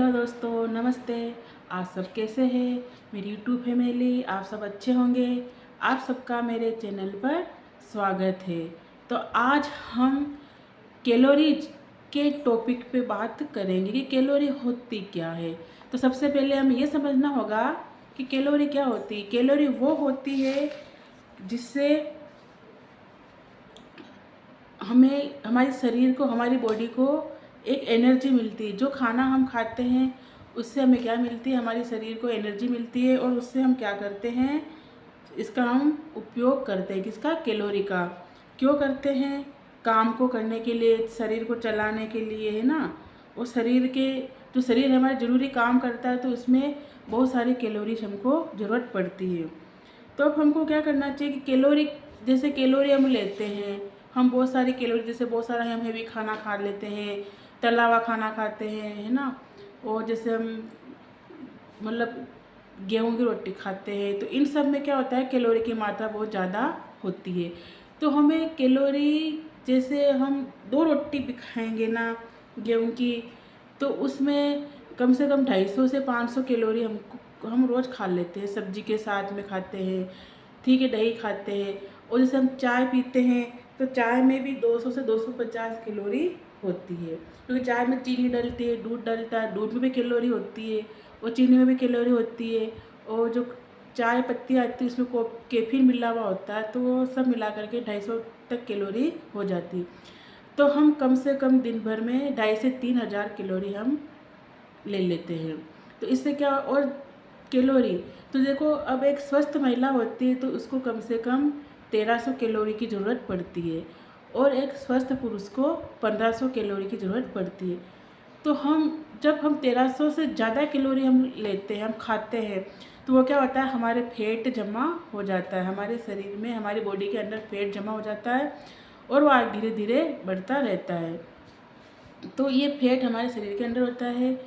Hello दोस्तों, नमस्ते। आप सब कैसे हैं? मेरी यूट्यूब फैमिली, आप सब अच्छे होंगे। आप सबका मेरे चैनल पर स्वागत है। तो आज हम कैलोरीज के टॉपिक पे बात करेंगे कि कैलोरी होती क्या है। तो सबसे पहले हमें ये समझना होगा कि कैलोरी क्या होती है। कैलोरी वो होती है जिससे हमें, हमारे शरीर को, हमारी बॉडी को एक एनर्जी मिलती है। जो खाना हम खाते हैं उससे हमें क्या मिलती है, हमारे शरीर को एनर्जी मिलती है और उससे हम क्या करते हैं, इसका हम उपयोग करते हैं। किसका? कैलोरी का। क्यों करते हैं? काम को करने के लिए, शरीर को चलाने के लिए, है ना। और शरीर के, जो शरीर हमारे ज़रूरी काम करता है तो उसमें बहुत सारी कैलोरीज हमको ज़रूरत पड़ती है। तो अब हमको क्या करना चाहिए कि कैलोरी, जैसे कैलोरी हम लेते हैं, हम बहुत सारी कैलोरी, जैसे बहुत सारा हम हेवी खाना खा लेते हैं, तला हुआ खाना खाते हैं, है ना। और जैसे हम मतलब गेहूं की रोटी खाते हैं, तो इन सब में क्या होता है, कैलोरी की मात्रा बहुत ज़्यादा होती है। तो हमें कैलोरी, जैसे हम 2 रोटी भी खाएंगे ना गेहूं की, तो उसमें कम से कम 250 से 500 कैलोरी हम रोज़ खा लेते हैं। सब्जी के साथ में खाते हैं, ठीक है, दही खाते हैं। और जैसे हम चाय पीते हैं तो चाय में भी 200 से 250 कैलोरी होती है, क्योंकि चाय में चीनी डलती है, दूध डलता है, दूध में भी कैलोरी होती है और चीनी में भी कैलोरी होती है। और जो चाय पत्ती आती है उसमें कैफीन मिला हुआ होता है, तो वो सब मिला करके 250 तक कैलोरी हो जाती है। तो हम कम से कम दिन भर में 2,500 से 3,000 कैलोरी हम ले लेते हैं। तो इससे क्या, और कैलोरी, तो देखो अब एक स्वस्थ महिला होती है तो उसको कम से कम 1,300 कैलोरी की ज़रूरत पड़ती है और एक स्वस्थ पुरुष को 1,500 कैलोरी की ज़रूरत पड़ती है। तो जब हम 1,300 से ज़्यादा कैलोरी हम लेते हैं, हम खाते हैं, तो वो क्या होता है, हमारे फैट जमा हो जाता है, हमारे शरीर में, हमारी बॉडी के अंदर फैट जमा हो जाता है और वो आगे धीरे धीरे बढ़ता रहता है। तो ये फैट हमारे शरीर के अंदर होता है।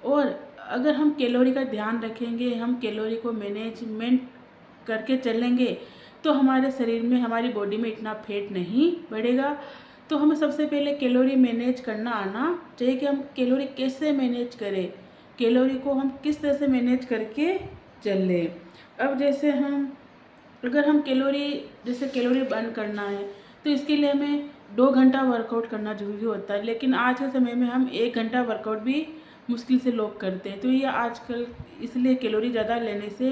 और अगर हम कैलोरी का ध्यान रखेंगे, हम कैलोरी को मैनेजमेंट करके चलेंगे, तो हमारे शरीर में, हमारी बॉडी में इतना फैट नहीं बढ़ेगा। तो हमें सबसे पहले कैलोरी मैनेज करना आना चाहिए कि हम कैलोरी कैसे मैनेज करें, कैलोरी को हम किस तरह से मैनेज करके चलें। अब जैसे अगर हम कैलोरी, जैसे कैलोरी बर्न करना है तो इसके लिए हमें 2 घंटा वर्कआउट करना ज़रूरी होता है, लेकिन आज के समय में हम 1 घंटा वर्कआउट भी मुश्किल से लोग करते हैं। तो ये आजकल इसलिए कैलोरी ज़्यादा लेने से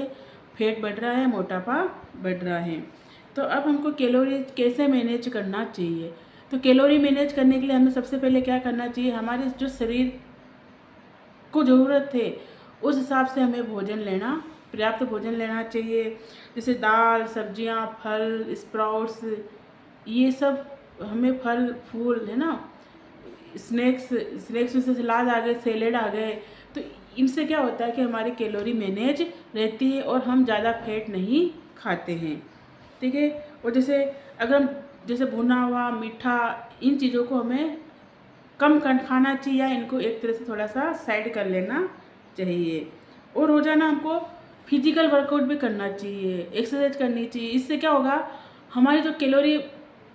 फैट बढ़ रहा है, मोटापा बढ़ रहा है। तो अब हमको कैलोरी कैसे मैनेज करना चाहिए, तो कैलोरी मैनेज करने के लिए हमें सबसे पहले क्या करना चाहिए, हमारे जो शरीर को ज़रूरत है उस हिसाब से हमें भोजन लेना, पर्याप्त भोजन लेना चाहिए। जैसे दाल, सब्जियां, फल, स्प्राउट्स, ये सब हमें, फल फूल, है ना, स्नैक्स में से सलाद आ गए, सैलेड आ गए। तो इनसे क्या होता है कि हमारी कैलोरी मैनेज रहती है और हम ज़्यादा फैट नहीं खाते हैं, ठीक है। और जैसे अगर हम, जैसे भुना हुआ, मीठा, इन चीज़ों को हमें कम खाना चाहिए या इनको एक तरह से थोड़ा सा साइड कर लेना चाहिए। और रोज़ाना हमको फिजिकल वर्कआउट भी करना चाहिए, एक्सरसाइज करनी चाहिए। इससे क्या होगा, हमारी जो कैलोरी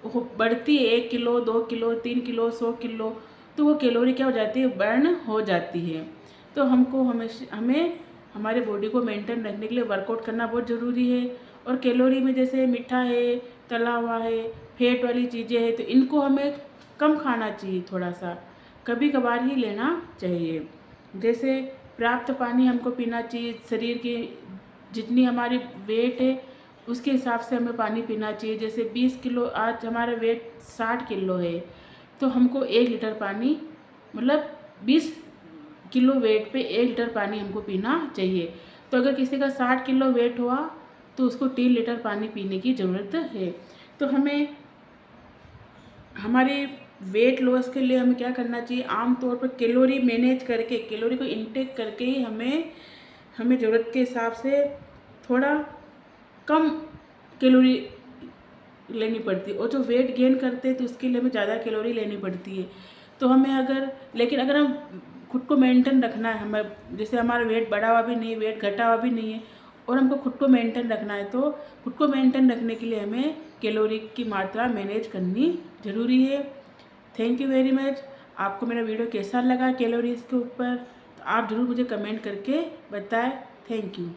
बढ़ती है, 1 किलो, 2 किलो, 3 किलो, 100 किलो, तो वो कैलोरी क्या हो जाती है, बर्न हो जाती है। तो हमें हमारे बॉडी को मेंटेन रखने के लिए वर्कआउट करना बहुत ज़रूरी है। और कैलोरी में जैसे मीठा है, तला हुआ है, फैट वाली चीज़ें हैं, तो इनको हमें कम खाना चाहिए, थोड़ा सा कभी कभार ही लेना चाहिए। जैसे पर्याप्त पानी हमको पीना चाहिए, शरीर की जितनी हमारी वेट है उसके हिसाब से हमें पानी पीना चाहिए। जैसे 20 किलो, आज हमारा वेट 60 किलो है, तो हमको 1 लीटर पानी, मतलब 20 किलो वेट पे 1 लीटर पानी हमको पीना चाहिए। तो अगर किसी का 60 किलो वेट हुआ तो उसको 3 लीटर पानी पीने की ज़रूरत है। तो हमें, हमारे वेट लॉस के लिए हमें क्या करना चाहिए, आमतौर पर कैलोरी मैनेज करके, कैलोरी को इनटेक करके ही हमें ज़रूरत के हिसाब से थोड़ा कम कैलोरी लेनी पड़ती है। और जो वेट गेन करते हैं तो उसके लिए हमें ज़्यादा कैलोरी लेनी पड़ती है। तो हमें लेकिन अगर हम खुद को मेंटेन रखना है, हमें, जैसे हमारा वेट बढ़ा हुआ भी नहीं, वेट घटा हुआ भी नहीं है, और हमको खुद को मेंटेन रखना है, तो खुद को मेंटेन रखने के लिए हमें कैलोरी की मात्रा मैनेज करनी ज़रूरी है। Thank you very much. आपको मेरा वीडियो कैसा लगा कैलोरीज के ऊपर, तो आप ज़रूर मुझे कमेंट करके बताएं। Thank you.